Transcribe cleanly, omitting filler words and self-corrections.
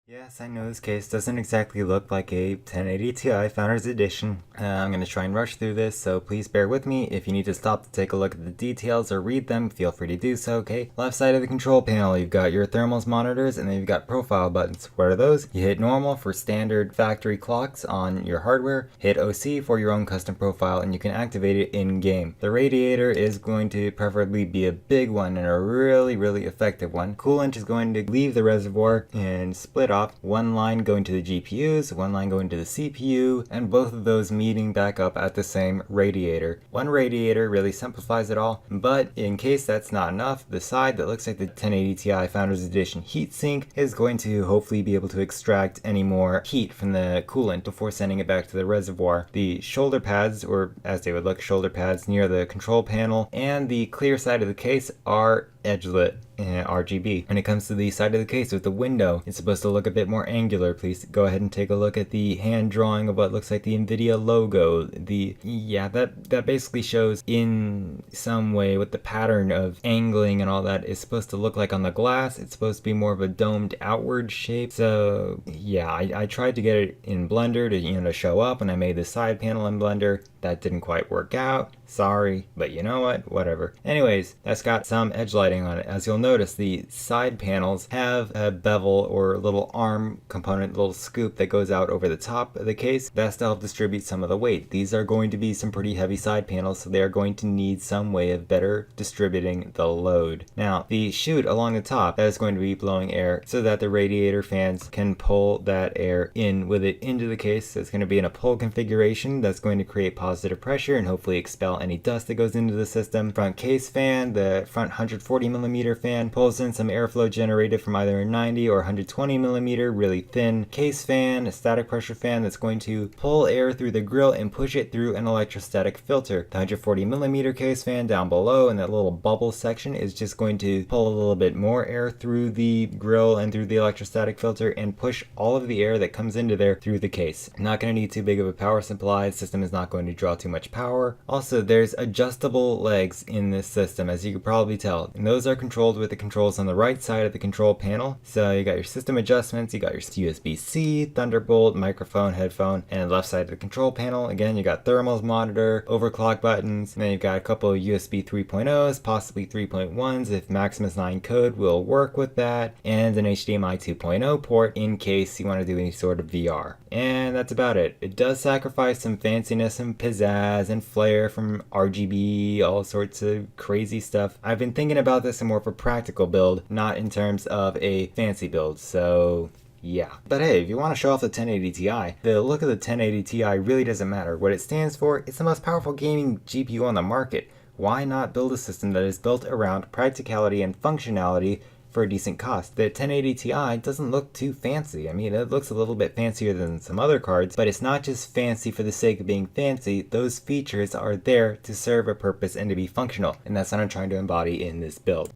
Yes, I know this case doesn't exactly look like a 1080 Ti Founders Edition. I'm going to try and rush through this, so please bear with me. If you need to stop to take a look at the details or read them, feel free to do so, okay? Left side of the control panel, you've got your thermals monitors, and then you've got profile buttons. What are those? You hit normal for standard factory clocks on your hardware, hit OC for your own custom profile, and you can activate it in-game. The radiator is going to preferably be a big one and a really effective one. Coolant is going to leave the reservoir and split off, one line going to the GPUs, one line going to the CPU, and both of those meeting back up at the same radiator. One radiator really simplifies it all, but in case that's not enough, the side that looks like the 1080 Ti Founders Edition heatsink is going to hopefully be able to extract any more heat from the coolant before sending it back to the reservoir. The shoulder pads, or as they would look, shoulder pads near the control panel, and the clear side of the case are edge-lit RGB. When it comes to the side of the case with the window, it's supposed to look a bit more angular. Please go ahead and take a look at the hand drawing of what looks like the Nvidia logo. That basically shows in some way what the pattern of angling and all that is supposed to look like on the glass. It's supposed to be more of a domed outward shape. So yeah, I tried to get it in Blender to show up, and I made the side panel in Blender. That didn't quite work out. Sorry, but you know what? Whatever. Anyways, that's got some edge lighting on it. As you'll notice, the side panels have a bevel or little arm component, little scoop that goes out over the top of the case. That's to help distribute some of the weight. These are going to be some pretty heavy side panels, so they are going to need some way of better distributing the load. Now, the chute along the top, that is going to be blowing air so that the radiator fans can pull that air in with it into the case. It's going to be in a pull configuration that's going to create positive pressure and hopefully expel any dust that goes into the system. Front case fan, the front 140 millimeter fan, pulls in some airflow generated from either a 90 or 120 millimeter really thin case fan, a static pressure fan that's going to pull air through the grill and push it through an electrostatic filter. The 140 millimeter case fan down below in that little bubble section is just going to pull a little bit more air through the grill and through the electrostatic filter and push all of the air that comes into there through the case. Not going to need too big of a power supply. The system is not going to draw too much power. Also, there's adjustable legs in this system, as you could probably tell, and those are controlled with the controls on the right side of the control panel. So you got your system adjustments, you got your USB-C, Thunderbolt, microphone, headphone, and left side of the control panel. Again, you got thermals monitor, overclock buttons, and then you've got a couple of USB 3.0s, possibly 3.1s if Maximus 9 code will work with that, and an HDMI 2.0 port in case you want to do any sort of VR. And that's about it. It does sacrifice some fanciness and pizzazz and flair from RGB, all sorts of crazy stuff. I've been thinking about this in more of a practical build, not in terms of a fancy build, so yeah. But hey, if you want to show off the 1080 Ti, the look of the 1080 Ti really doesn't matter. What it stands for, it's the most powerful gaming GPU on the market. Why not build a system that is built around practicality and functionality for a decent cost? The 1080 Ti doesn't look too fancy. I mean, it looks a little bit fancier than some other cards, but it's not just fancy for the sake of being fancy. Those features are there to serve a purpose and to be functional, and that's what I'm trying to embody in this build.